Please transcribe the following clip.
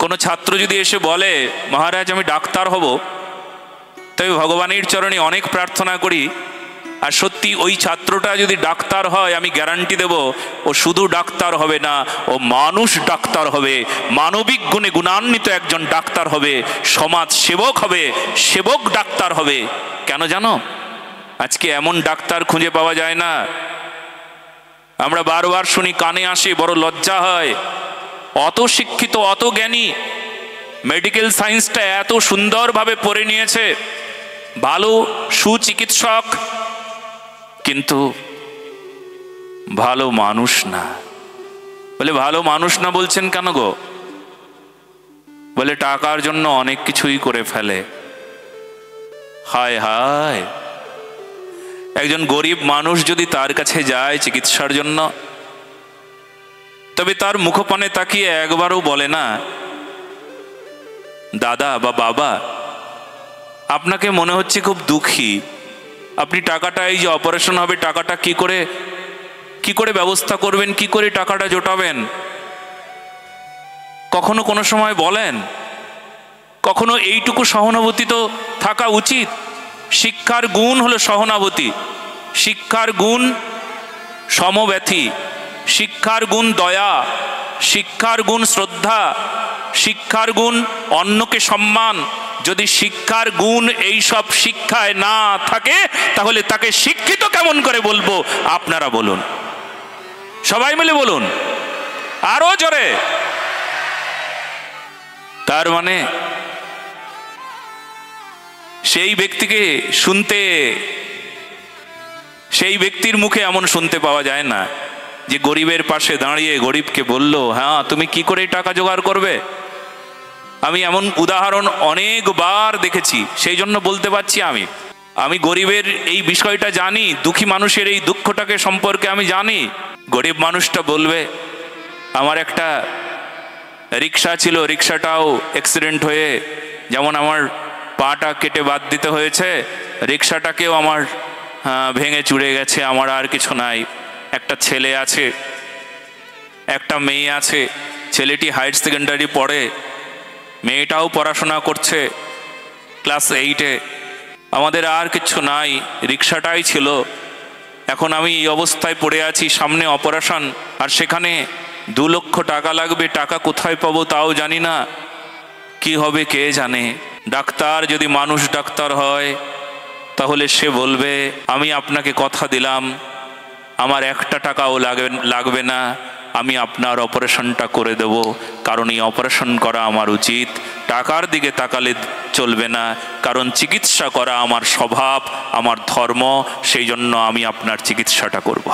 কোনো ছাত্র যদি এসে বলে মহারাজ আমি ডাক্তার হব, তবে ভগবানের চরণে অনেক প্রার্থনা করি, আর সত্যি ওই ছাত্রটা যদি ডাক্তার হয় আমি গ্যারান্টি দেব ও শুধু ডাক্তার হবে না, ও মানুষ ডাক্তার হবে, মানবিক গুণে গুণান্বিত একজন ডাক্তার হবে, সমাজ সেবক হবে, সেবক ডাক্তার হবে। কেন জানো? আজকে এমন ডাক্তার খুঁজে পাওয়া যায় না। আমরা বারবার শুনি, কানে আসে, বড় লজ্জা হয়। অত শিক্ষিত, অত জ্ঞানী, মেডিকেল সায়েন্সটা এত সুন্দরভাবে পড়ে নিয়েছে, ভালো সুচিকিৎসক, কিন্তু ভালো মানুষ না। বলে ভালো মানুষ না বলছেন কেন গো? বলে টাকার জন্য অনেক কিছুই করে ফেলে। হায় হায়, একজন গরিব মানুষ যদি তার কাছে যায় চিকিৎসার জন্য, তবে তার মুখপানে তাকিয়ে একবারও বলে না, দাদা বা বাবা আপনাকে মনে হচ্ছে খুব দুঃখী, আপনি টাকাটা, এই যে অপারেশন হবে, টাকাটা কি করে ব্যবস্থা করবেন, কি করে টাকাটা জোটাবেন? কখনো কোনো সময় বলেন? কখনো এইটুকু সহানুভূতি তো থাকা উচিত। শিক্ষার গুণ হলো সহানুভূতি, শিক্ষার গুণ সমব্যথী, শিক্ষার গুণ দয়া, শিক্ষার গুণ শ্রদ্ধা, শিক্ষার গুণ অন্যকে সম্মান। যদি শিক্ষার গুণ এই সব শিক্ষায় না থাকে, তাহলে তাকে শিক্ষিত কেমন করে বলবো? আপনারা বলুন, সবাই মিলে বলুন, আরো জোরে। তার মানে সেই ব্যক্তিকে শুনতে, সেই ব্যক্তির মুখে এমন শুনতে পাওয়া যায় না যে গরিবের পাশে দাঁড়িয়ে গরিবকে বলল, হ্যাঁ তুমি কি করে টাকা জোগাড় করবে। আমি এমন উদাহরণ অনেকবার দেখেছি, সেই জন্য বলতে পারছি। আমি গরিবের এই বিষয়টা জানি, দুঃখী মানুষের এই দুঃখটাকে সম্পর্কে আমি জানি। গরিব মানুষটা বলবে, আমার একটা রিক্সা ছিল, রিক্সাটাও অ্যাক্সিডেন্ট হয়ে যেমন আমার পাটা কেটে বাদ দিতে হয়েছে, রিক্সাটাকেও আমার ভেঙে চুরে গেছে, আমার আর কিছু নাই। একটা ছেলে আছে, একটা মেয়ে আছে, ছেলেটি হায়ার সেকেন্ডারি পড়ে, মেয়েটাও পড়াশোনা করছে ক্লাস 8-এ। আমাদের আর কিছু নাই, রিক্সাটাই ছিল। এখন আমি এই অবস্থায় পড়ে আছি, সামনে অপারেশন, আর সেখানে 2 লক্ষ টাকা লাগবে। টাকা কোথায় পাবো তাও জানি না, কি হবে কে জানে। ডাক্তার যদি মানুষ ডাক্তার হয়, তাহলে সে বলবে, আমি আপনাকে কথা দিলাম, আমার 1 টাকাও লাগবে না, আমি আপনার অপারেশনটা করে দেব, কারণ এই অপারেশন করা আমার উচিত। টাকার দিকে তাকালে চলবে না, কারণ চিকিৎসা করা আমার স্বভাব, আমার ধর্ম, সেই জন্য আমি আপনার চিকিৎসাটা করব।